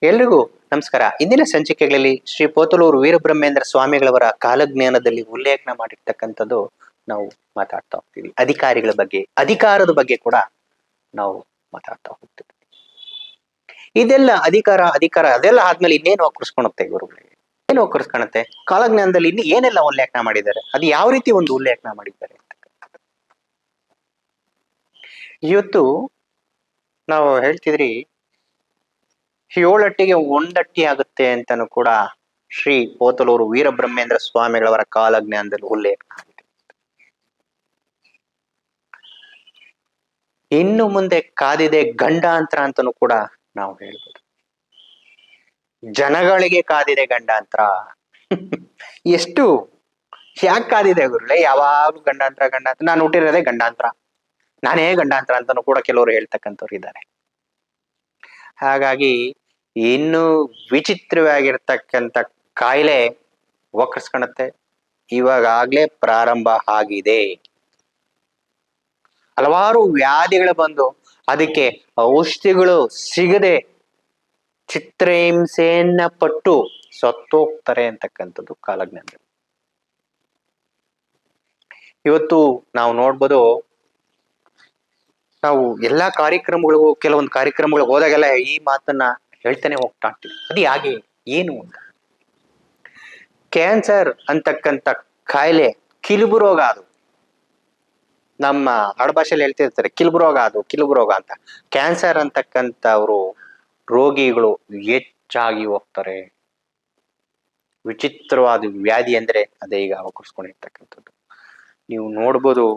ಎಲ್ರಿಗೂ ನಮಸ್ಕಾರ. ಇಂದಿನ ಸಂಚಿಕೆಗಳಲ್ಲಿ ಶ್ರೀ ಪೋತಲೂರು ವೀರಬ್ರಹ್ಮೇಂದ್ರ ಸ್ವಾಮಿಗಳವರ ಕಾಲಜ್ಞಾನದಲ್ಲಿ ಉಲ್ಲೇಖನ ಮಾಡಿರ್ತಕ್ಕಂಥದ್ದು ನಾವು ಮಾತಾಡ್ತಾ ಹೋಗ್ತೀವಿ. ಅಧಿಕಾರಿಗಳ ಬಗ್ಗೆ, ಅಧಿಕಾರದ ಬಗ್ಗೆ ಕೂಡ ನಾವು ಮಾತಾಡ್ತಾ ಹೋಗ್ತೀವಿ. ಇದೆಲ್ಲ ಅಧಿಕಾರ ಅದೆಲ್ಲ ಆದ್ಮೇಲೆ ಇನ್ನೇನು ಒಕ್ಕರ್ಸ್ಕೊಳುತ್ತೆ ಗುರುಗಳಿಗೆ? ಏನು ಒಕ್ಕರ್ಸ್ಕೊಳುತ್ತೆ? ಕಾಲಜ್ಞಾನದಲ್ಲಿ ಇನ್ನು ಏನೆಲ್ಲ ಉಲ್ಲೇಖನ ಮಾಡಿದ್ದಾರೆ, ಅದು ಯಾವ ರೀತಿ ಒಂದು ಉಲ್ಲೇಖನ ಮಾಡಿದ್ದಾರೆ ಅಂತಕ್ಕಂಥದ್ದು. ಇವತ್ತು ನಾವು ಹೇಳ್ತಿದ್ರಿ, 7 ಅಟ್ಟಿಗೆ 1 ಅಟ್ಟಿ ಆಗುತ್ತೆ ಅಂತಾನು ಕೂಡ ಶ್ರೀ ಪೋತಲೂರು ವೀರಬ್ರಹ್ಮೇಂದ್ರ ಸ್ವಾಮಿಗಳವರ ಕಾಲಜ್ಞಾನದಲ್ಲಿ ಉಲ್ಲೇಖ ಆಗಿದೆ. ಇನ್ನು ಮುಂದೆ ಕಾದಿದೆ ಗಂಡಾಂತರ ಅಂತಾನು ಕೂಡ ನಾವು ಹೇಳ್ಬೋದು. ಜನಗಳಿಗೆ ಕಾದಿದೆ ಗಂಡಾಂತರ. ಎಷ್ಟು ಯಾಕೆ ಕಾದಿದೆ ಗುರುಳೆ? ಯಾವಾಗ್ಲೂ ಗಂಡಾಂತರ ನಾನು ಹುಟ್ಟಿರೋದೇ ಗಂಡಾಂತರ, ನಾನೇ ಗಂಡಾಂತರ ಅಂತಾನು ಕೂಡ ಕೆಲವರು ಹೇಳ್ತಕ್ಕಂಥವ್ರು ಇದ್ದಾರೆ. ಹಾಗಾಗಿ ಇನ್ನು ವಿಚಿತ್ರವಾಗಿರ್ತಕ್ಕಂಥ ಕಾಯಿಲೆ ವಕ್ರಿಸ್ಕೊಳತ್ತೆ. ಇವಾಗಲೇ ಪ್ರಾರಂಭ ಆಗಿದೆ. ಹಲವಾರು ವ್ಯಾಧಿಗಳು ಬಂದು ಅದಕ್ಕೆ ಔಷಧಿಗಳು ಸಿಗದೆ ಚಿತ್ರಹಿಂಸೆಯನ್ನ ಪಟ್ಟು ಸತ್ತೋಗ್ತಾರೆ ಅಂತಕ್ಕಂಥದ್ದು ಕಾಲಜ್ಞಾನದಲ್ಲಿ. ಇವತ್ತು ನಾವು ನೋಡ್ಬೋದು, ನಾವು ಎಲ್ಲಾ ಕಾರ್ಯಕ್ರಮಗಳಿಗೂ ಕೆಲವೊಂದು ಕಾರ್ಯಕ್ರಮಗಳಿಗೆ ಹೋದಾಗೆಲ್ಲ ಈ ಮಾತನ್ನ ಹೇಳ್ತಾನೆ ಹೋಗ್ತಾ ಇರ್ತೀವಿ. ಅದು ಹಾಗೆ ಏನು ಅಂತ. ಕ್ಯಾನ್ಸರ್ ಅಂತಕ್ಕಂಥ ಕಾಯಿಲೆ ಕಿಲುಬು ರೋಗ. ಅದು ನಮ್ಮ ಆಡುಭಾಷೆಯಲ್ಲಿ ಹೇಳ್ತಿರ್ತಾರೆ ಕಿಲುಬು ರೋಗ ಅಂತ. ಕ್ಯಾನ್ಸರ್ ಅಂತಕ್ಕಂಥವ್ರು ರೋಗಿಗಳು ಹೆಚ್ಚಾಗಿ ಹೋಗ್ತಾರೆ. ವಿಚಿತ್ರವಾದ ವ್ಯಾಧಿ ಅಂದ್ರೆ ಅದೇ ಈಗ ಅವಕರಿಸ್ಕೊಂಡಿರ್ತಕ್ಕಂಥದ್ದು. ನೀವು ನೋಡ್ಬೋದು,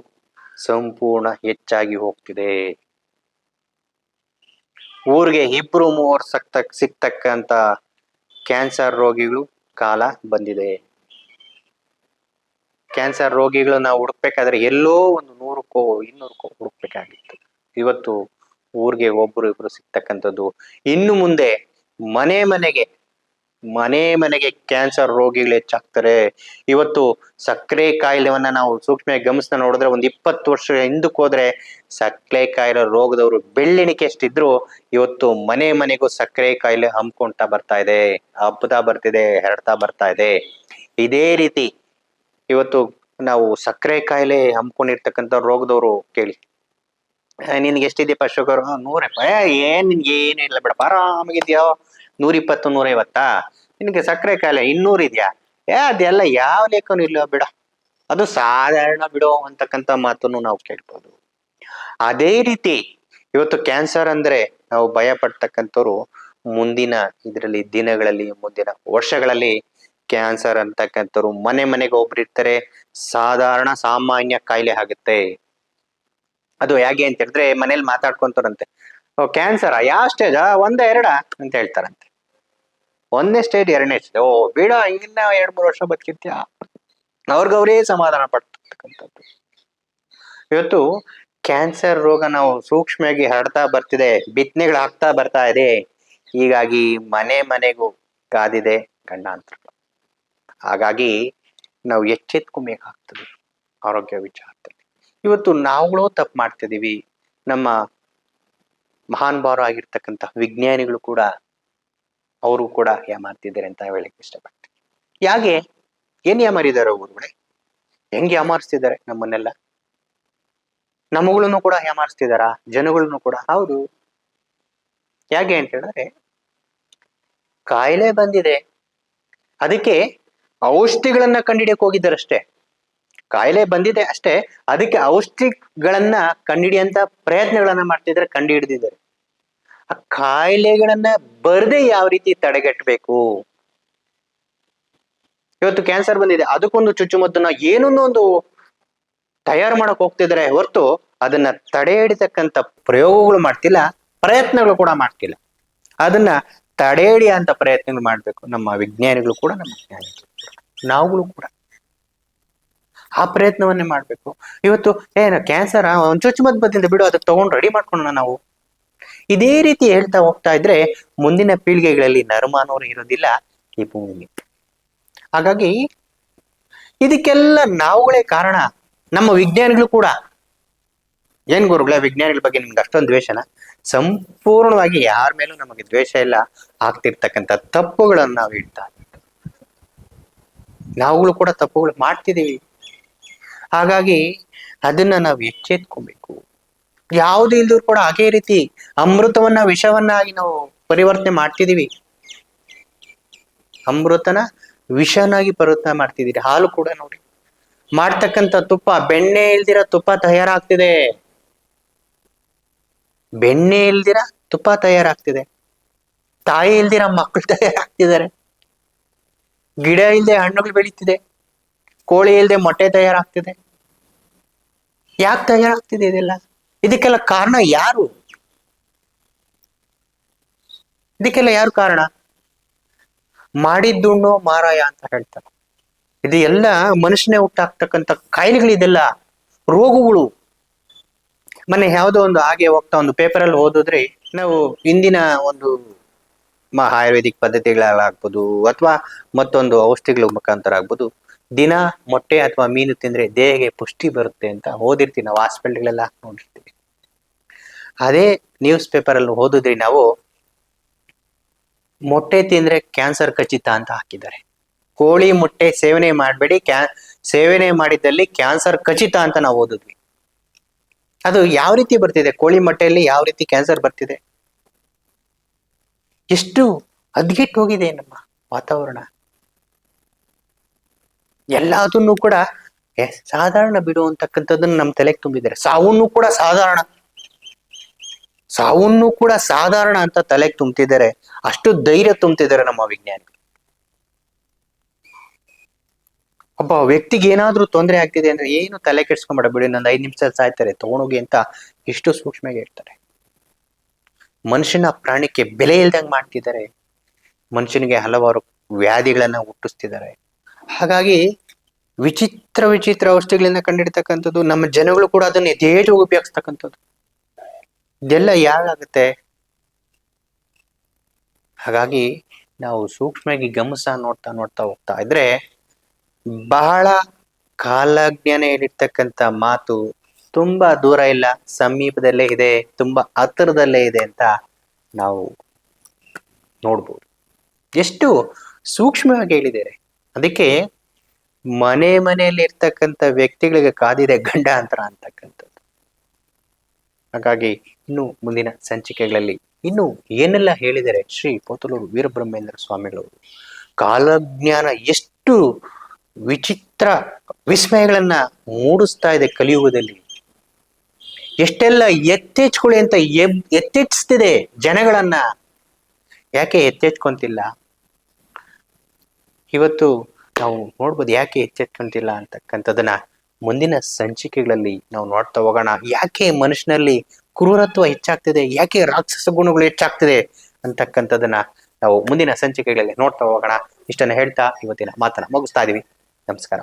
ಸಂಪೂರ್ಣ ಹೆಚ್ಚಾಗಿ ಹೋಗ್ತಿದೆ. ಊರಿಗೆ 2-3 ಸಿಗ್ತಕ್ಕಂತ ಕ್ಯಾನ್ಸರ್ ರೋಗಿಗಳು ಕಾಲ ಬಂದಿದೆ. ಕ್ಯಾನ್ಸರ್ ರೋಗಿಗಳು ನಾವು ಹುಡುಕ್ಬೇಕಾದ್ರೆ ಎಲ್ಲೋ ಒಂದು 100ಕ್ಕೋ 200ಕ್ಕೋ ಹುಡುಕ್ಬೇಕಾಗಿತ್ತು. ಇವತ್ತು ಊರಿಗೆ 1-2 ಸಿಗ್ತಕ್ಕಂಥದ್ದು. ಇನ್ನು ಮುಂದೆ ಮನೆ ಮನೆಗೆ ಕ್ಯಾನ್ಸರ್ ರೋಗಿಗಳು ಹೆಚ್ಚಾಗ್ತಾರೆ. ಇವತ್ತು ಸಕ್ಕರೆ ಕಾಯಿಲೆವನ್ನ ನಾವು ಸೂಕ್ಷ್ಮವಾಗಿ ಗಮನಿಸ್ತಾ ನೋಡಿದ್ರೆ, ಒಂದು 20 ವರ್ಷ ಹಿಂದಕ್ಕೆ ಹೋದ್ರೆ ಸಕ್ಕರೆ ಕಾಯಿಲೆ ರೋಗದವರು ಬೆಳ್ಳೆಣಿಕೆ ಎಷ್ಟಿದ್ರು, ಇವತ್ತು ಮನೆಗೂ ಸಕ್ಕರೆ ಕಾಯಿಲೆ ಹಮ್ಕೊಂತಾ ಬರ್ತಾ ಇದೆ, ಹಬ್ಬತಾ ಬರ್ತಿದೆ, ಹರಡ್ತಾ ಬರ್ತಾ ಇದೆ. ಇದೇ ರೀತಿ ಇವತ್ತು ನಾವು ಸಕ್ಕರೆ ಕಾಯಿಲೆ ಹಮ್ಕೊಂಡಿರ್ತಕ್ಕಂಥ ರೋಗದವರು ಕೇಳಿ, ನಿನ್ಗೆ ಎಷ್ಟಿದೆಯಪ್ಪ ಶುಗರ್? 100. ಏನ್ ನಿನ್ಗೆ ಏನು ಇಲ್ಲ ಬಿಡಪ್ಪ, ಆರಾಮಾಗಿದ್ಯಾ. 120 150. ನಿನಗೆ ಸಕ್ಕರೆ ಕಾಯಿಲೆ 200 ಇದೆಯಾ? ಅದೆಲ್ಲ ಯಾವ ಲೆಕ್ಕನೂ ಇಲ್ಲ ಬಿಡ, ಅದು ಸಾಧಾರಣ ಬಿಡೋ ಅಂತಕ್ಕಂಥ ಮಾತನ್ನು ನಾವು ಕೇಳ್ಬೋದು. ಅದೇ ರೀತಿ ಇವತ್ತು ಕ್ಯಾನ್ಸರ್ ಅಂದ್ರೆ ನಾವು ಭಯ ಪಡ್ತಕ್ಕಂಥವ್ರು ಮುಂದಿನ ಇದರಲ್ಲಿ ದಿನಗಳಲ್ಲಿ, ಮುಂದಿನ ವರ್ಷಗಳಲ್ಲಿ ಕ್ಯಾನ್ಸರ್ ಅಂತಕ್ಕಂಥವ್ರು ಮನೆಗೆ ಒಬ್ರು ಇರ್ತಾರೆ. ಸಾಮಾನ್ಯ ಕಾಯಿಲೆ ಆಗುತ್ತೆ. ಅದು ಹೇಗೆ ಅಂತ ಹೇಳಿದ್ರೆ, ಮನೇಲಿ ಮಾತಾಡ್ಕೊಂತಾರಂತೆ, ಕ್ಯಾನ್ಸರ್ ಯಾವ ಸ್ಟೇಜ್? 1 2 ಅಂತ ಹೇಳ್ತಾರಂತೆ. 1ನೇ ಸ್ಟೇಜ್ 2ನೇ ಸ್ಟೇಜ್, ಓ ಬೇಡ, ಇನ್ನ 2-3 ವರ್ಷ ಬದುಕಿರ್ತೀಯ. ಅವ್ರಿಗವರೇ ಸಮಾಧಾನ ಪಡ್ತಕ್ಕಂಥದ್ದು. ಇವತ್ತು ಕ್ಯಾನ್ಸರ್ ರೋಗ ನಾವು ಸೂಕ್ಷ್ಮವಾಗಿ ಹರಡ್ತಾ ಬರ್ತಿದೆ, ಬಿತ್ತನೆಗಳು ಆಗ್ತಾ ಬರ್ತಾ ಇದೆ. ಹೀಗಾಗಿ ಮನೆಗೂ ಕಾದಿದೆ ಗಂಡಾಂತರ. ಹಾಗಾಗಿ ನಾವು ಎಚ್ಚೆತ್ಕೊಬೇಕಾಗ್ತದೆ ಆರೋಗ್ಯ ವಿಚಾರದಲ್ಲಿ. ಇವತ್ತು ನಾವುಗಳು ತಪ್ಪು ಮಾಡ್ತಿದೀವಿ. ನಮ್ಮ ಮಹಾನ್ ಭಾವರು ಆಗಿರ್ತಕ್ಕಂಥ ವಿಜ್ಞಾನಿಗಳು ಕೂಡ, ಅವರು ಕೂಡ ಯಾಮಾರ್ತಿದ್ದಾರೆ ಅಂತ ಹೇಳಕ್ ಇಷ್ಟಪಡ್ತೀನಿ. ಯಾಕೆ ಏನ್ ಯಾಮಾರಿದಾರೆ ಊರುಗಳೇ? ಹೆಂಗ್ ಯಾಮಾರಿಸ್ತಿದ್ದಾರೆ ನಮ್ಮನ್ನೆಲ್ಲ? ನಮ್ಮಗಳನ್ನು ಕೂಡ ಯಾಮಾರಿಸ್ತಿದಾರ, ಜನಗಳನ್ನು ಕೂಡ. ಹೌದು. ಹೇಗೆ ಅಂತ ಹೇಳಿದ್ರೆ, ಕಾಯಿಲೆ ಬಂದಿದೆ, ಅದಕ್ಕೆ ಔಷಧಿಗಳನ್ನ ಕಂಡಿಡಿಯಕ್ ಹೋಗಿದ್ದಾರೆ ಅಷ್ಟೇ. ಕಾಯಿಲೆ ಬಂದಿದೆ ಅಷ್ಟೇ, ಅದಕ್ಕೆ ಔಷಧಿಗಳನ್ನ ಕಂಡಿಡಿಯಂತ ಪ್ರಯತ್ನಗಳನ್ನ ಮಾಡ್ತಿದ್ರೆ ಕಂಡು ಹಿಡಿದಿದ್ದಾರೆ. ಆ ಕಾಯಿಲೆಗಳನ್ನ ಬರದೆ ಯಾವ ರೀತಿ ತಡೆಗಟ್ಟಬೇಕು. ಇವತ್ತು ಕ್ಯಾನ್ಸರ್ ಬಂದಿದೆ, ಅದಕ್ಕೊಂದು ಚುಚ್ಚುಮದ್ದನ್ನ ಏನನ್ನೋ ಒಂದು ತಯಾರು ಮಾಡಕ್ ಹೋಗ್ತಿದ್ರೆ ಹೊರತು ಅದನ್ನ ತಡೆ ಹಿಡಿತಕ್ಕಂಥ ಪ್ರಯೋಗಗಳು ಮಾಡ್ತಿಲ್ಲ, ಪ್ರಯತ್ನಗಳು ಕೂಡ ಮಾಡ್ತಿಲ್ಲ. ಅದನ್ನ ತಡೆ ಹಿಡಿಯಂತ ಪ್ರಯತ್ನಗಳು ಮಾಡ್ಬೇಕು ನಮ್ಮ ವಿಜ್ಞಾನಿಗಳು ಕೂಡ, ನಮ್ಮ ಜ್ಞಾನಿಗಳು, ನಾವುಗಳು ಕೂಡ ಆ ಪ್ರಯತ್ನವನ್ನೇ ಮಾಡ್ಬೇಕು. ಇವತ್ತು ಕ್ಯಾನ್ಸರ್ ಒಂದ್ ಚುಚ್ಚುಮದ್ದು ಬಂದಿದೆ ಬಿಡು, ಅದಕ್ಕೆ ತಗೊಂಡು ರೆಡಿ ಮಾಡ್ಕೊಳ್ಳೋಣ ನಾವು. ಇದೇ ರೀತಿ ಹೇಳ್ತಾ ಹೋಗ್ತಾ ಇದ್ರೆ ಮುಂದಿನ ಪೀಳಿಗೆಗಳಲ್ಲಿ ನರಮಾನವರು ಇರೋದಿಲ್ಲ ಈ ಭೂಮಿ. ಹಾಗಾಗಿ ಇದಕ್ಕೆಲ್ಲ ನಾವುಗಳೇ ಕಾರಣ. ನಮ್ಮ ವಿಜ್ಞಾನಿಗಳು ಕೂಡ. ಏನ್ ಗುರುಗಳೇ ವಿಜ್ಞಾನಿಗಳ ಬಗ್ಗೆ ನಿಮ್ಗೆ ಅಷ್ಟೊಂದು ದ್ವೇಷನ? ಸಂಪೂರ್ಣವಾಗಿ ಯಾರ ಮೇಲೂ ನಮಗೆ ದ್ವೇಷ ಇಲ್ಲ, ಆಗ್ತಿರ್ತಕ್ಕಂಥ ತಪ್ಪುಗಳನ್ನು ನಾವು ಇಡ್ತಾ ನಾವುಗಳು ಕೂಡ ತಪ್ಪುಗಳು ಮಾಡ್ತಿದೀವಿ. ಹಾಗಾಗಿ ಅದನ್ನ ನಾವು ಎಚ್ಚೆತ್ಕೊಬೇಕು. ಯಾವುದು ಇಲ್ದ್ರು ಕೂಡ ಅದೇ ರೀತಿ ಅಮೃತವನ್ನ ವಿಷವನ್ನಾಗಿ ನಾವು ಪರಿವರ್ತನೆ ಮಾಡ್ತಿದೀವಿ. ಅಮೃತನ ವಿಷನಾಗಿ ಪರಿವರ್ತನೆ ಮಾಡ್ತಿದೀರಿ. ಹಾಲು ಕೂಡ ನೋಡಿ, ಮಾಡ್ತಕ್ಕಂಥ ತುಪ್ಪ, ಬೆಣ್ಣೆ ಇಲ್ದಿರ ತುಪ್ಪ ತಯಾರಾಗ್ತಿದೆ. ಬೆಣ್ಣೆ ಇಲ್ದಿರ ತುಪ್ಪ ತಯಾರಾಗ್ತಿದೆ. ತಾಯಿ ಇಲ್ದಿರ ಮಕ್ಕಳು ತಯಾರಾಗ್ತಿದ್ದಾರೆ. ಗಿಡ ಇಲ್ದೆ ಹಣ್ಣುಗಳು ಬೆಳೀತಿದೆ. ಕೋಳಿ ಇಲ್ದೆ ಮೊಟ್ಟೆ ತಯಾರಾಗ್ತಿದೆ. ಯಾಕೆ ತಯಾರಾಗ್ತಿದೆ ಇದೆಲ್ಲ? ಇದಕ್ಕೆಲ್ಲ ಕಾರಣ ಯಾರು? ಇದಕ್ಕೆಲ್ಲ ಯಾರು ಕಾರಣ? ಮಾಡಿದ್ದುಣ್ಣೋ ಮಾರಾಯ ಅಂತ ಹೇಳ್ತಾರೆ. ಇದು ಎಲ್ಲ ಮನುಷ್ಯನೇ ಹುಟ್ಟಾಕ್ತಕ್ಕಂಥ ಕಾಯಿಲೆಗಳು, ಇದೆಲ್ಲ ರೋಗಗಳು. ಮೊನ್ನೆ ಯಾವುದೋ ಒಂದು ಹಾಗೆ ಹೋಗ್ತಾ ಒಂದು ಪೇಪರಲ್ಲಿ ಓದಿದ್ರೆ, ನಾವು ಇಂದಿನ ಒಂದು ಆಯುರ್ವೇದಿಕ್ ಪದ್ಧತಿಗಳಾಗ್ಬೋದು ಅಥವಾ ಮತ್ತೊಂದು ಔಷಧಿಗಳ ಮುಖಾಂತರ ಆಗ್ಬೋದು, ದಿನ ಮೊಟ್ಟೆ ಅಥವಾ ಮೀನು ತಿಂದ್ರೆ ದೇಹಕ್ಕೆ ಪುಷ್ಟಿ ಬರುತ್ತೆ ಅಂತ ಓದಿರ್ತೀವಿ. ನಾವು ಹಾಸ್ಪಿಟಲ್ಗಳೆಲ್ಲ ನೋಡಿರ್ತೀವಿ. ಅದೇ ನ್ಯೂಸ್ ಪೇಪರ್ ಅಲ್ಲಿ ಓದಿದ್ರಿ ನಾವು, ಮೊಟ್ಟೆ ತಿಂದ್ರೆ ಕ್ಯಾನ್ಸರ್ ಖಚಿತ ಅಂತ ಹಾಕಿದ್ದಾರೆ. ಕೋಳಿ ಮೊಟ್ಟೆ ಸೇವನೆ ಮಾಡಬೇಡಿ, ಸೇವನೆ ಮಾಡಿದ್ದಲ್ಲಿ ಕ್ಯಾನ್ಸರ್ ಖಚಿತ ಅಂತ ನಾವು ಓದಿದ್ವಿ. ಅದು ಯಾವ ರೀತಿ ಬರ್ತಿದೆ? ಕೋಳಿ ಮೊಟ್ಟೆಯಲ್ಲಿ ಯಾವ ರೀತಿ ಕ್ಯಾನ್ಸರ್ ಬರ್ತಿದೆ? ಎಷ್ಟು ಹದ್ಗೆಟ್ಟು ಹೋಗಿದೆ ನಮ್ಮ ವಾತಾವರಣ. ಎಲ್ಲದನ್ನು ಕೂಡ ಸಾಧಾರಣ ಬಿಡು ಅಂತಕ್ಕಂಥದ್ದನ್ನು ನಮ್ಮ ತಲೆಗೆ ತುಂಬಿದ್ದಾರೆ. ಸಾವನ್ನು ಕೂಡ ಸಾಧಾರಣ, ಸಾವನ್ನು ಕೂಡ ಸಾಧಾರಣ ಅಂತ ತಲೆಗೆ ತುಂಬ್ತಿದ್ದಾರೆ. ಅಷ್ಟು ಧೈರ್ಯ ತುಂಬ್ತಿದ್ದಾರೆ ನಮ್ಮ ವಿಜ್ಞಾನಿಗಳು. ಒಬ್ಬ ವ್ಯಕ್ತಿಗೆ ಏನಾದ್ರೂ ತೊಂದರೆ ಆಗ್ತಿದೆ ಅಂದ್ರೆ ಏನು ತಲೆ ಕೆಡ್ಸ್ಕೊಂಬೇಡ ಬಿಡಿ, ನಂದು 5 ನಿಮಿಷದಲ್ಲಿ ಸಾಯ್ತಾರೆ, ತಗೊಂಡೋಗಿ ಅಂತ ಇಷ್ಟು ಸೂಕ್ಷ್ಮವಾಗಿ ಹೇಳ್ತಾರೆ. ಮನುಷ್ಯನ ಪ್ರಾಣಕ್ಕೆ ಬೆಲೆ ಇಲ್ದಂಗೆ ಮಾಡ್ತಿದ್ದಾರೆ. ಮನುಷ್ಯನಿಗೆ ಹಲವಾರು ವ್ಯಾಧಿಗಳನ್ನ ಹುಟ್ಟಿಸ್ತಿದ್ದಾರೆ. ಹಾಗಾಗಿ ವಿಚಿತ್ರ ವಿಚಿತ್ರ ಔಷಧಿಗಳನ್ನ ಕಂಡಿಡ್ತಕ್ಕಂಥದ್ದು, ನಮ್ಮ ಜನಗಳು ಕೂಡ ಅದನ್ನ ಯಥೇಚ್ಛವಾಗಿ ಉಪಯೋಗಿಸ್ತಕ್ಕಂಥದ್ದು, ಇದೆಲ್ಲ ಯಾವಾಗುತ್ತೆ? ಹಾಗಾಗಿ ನಾವು ಸೂಕ್ಷ್ಮವಾಗಿ ನೋಡ್ತಾ ನೋಡ್ತಾ ಹೋಗ್ತಾ ಇದ್ರೆ ಬಹಳ ಕಾಲಜ್ಞಾನ ಹೇಳಿರ್ತಕ್ಕಂಥ ಮಾತು ತುಂಬಾ ದೂರ ಇಲ್ಲ, ಸಮೀಪದಲ್ಲೇ ಇದೆ, ತುಂಬಾ ಹತ್ತಿರದಲ್ಲೇ ಇದೆ ಅಂತ ನಾವು ನೋಡ್ಬೋದು. ಎಷ್ಟು ಸೂಕ್ಷ್ಮವಾಗಿ ಹೇಳಿದ್ದಾರೆ. ಅದಕ್ಕೆ ಮನೆಯಲ್ಲಿ ಇರ್ತಕ್ಕಂಥ ವ್ಯಕ್ತಿಗಳಿಗೆ ಕಾದಿದೆ ಗಂಡಾಂತರ ಅಂತಕ್ಕಂಥದ್ದು. ಹಾಗಾಗಿ ಇನ್ನು ಮುಂದಿನ ಸಂಚಿಕೆಗಳಲ್ಲಿ ಇನ್ನು ಏನೆಲ್ಲ ಹೇಳಿದರೆ ಶ್ರೀ ಪೋತಲೂರು ವೀರಬ್ರಹ್ಮೇಂದ್ರ ಸ್ವಾಮಿಗಳವರು, ಕಾಲಜ್ಞಾನ ಎಷ್ಟು ವಿಚಿತ್ರ ವಿಸ್ಮಯಗಳನ್ನ ಮೂಡಿಸ್ತಾ ಇದೆ ಕಲಿಯುಗದಲ್ಲಿ, ಎಷ್ಟೆಲ್ಲ ಎತ್ತೆಚ್ಕೊಳ್ಳಿ ಅಂತ ಎತ್ತೆಚ್ತಿದೆ ಜನಗಳನ್ನ. ಯಾಕೆ ಎತ್ತೆಚ್ಕೊಂತಿಲ್ಲ? ಇವತ್ತು ನಾವು ನೋಡ್ಬೋದು ಯಾಕೆ ಎಚ್ಚೆತ್ಕೊಂತಿಲ್ಲ ಅಂತಕ್ಕಂಥದನ್ನ ಮುಂದಿನ ಸಂಚಿಕೆಗಳಲ್ಲಿ ನಾವು ನೋಡ್ತಾ ಹೋಗೋಣ. ಯಾಕೆ ಮನುಷ್ಯನಲ್ಲಿ ಕ್ರೂರತ್ವ ಹೆಚ್ಚಾಗ್ತಿದೆ, ಯಾಕೆ ರಾಕ್ಷಸ ಗುಣಗಳು ಹೆಚ್ಚಾಗ್ತಿದೆ ಅಂತಕ್ಕಂಥದನ್ನ ನಾವು ಮುಂದಿನ ಸಂಚಿಕೆಗಳಲ್ಲಿ ನೋಡ್ತಾ ಹೋಗೋಣ. ಇಷ್ಟನ್ನ ಹೇಳ್ತಾ ಇವತ್ತಿನ ಮಾತನ್ನ ಮುಗಿಸ್ತಾ ಇದೀವಿ. ನಮಸ್ಕಾರ.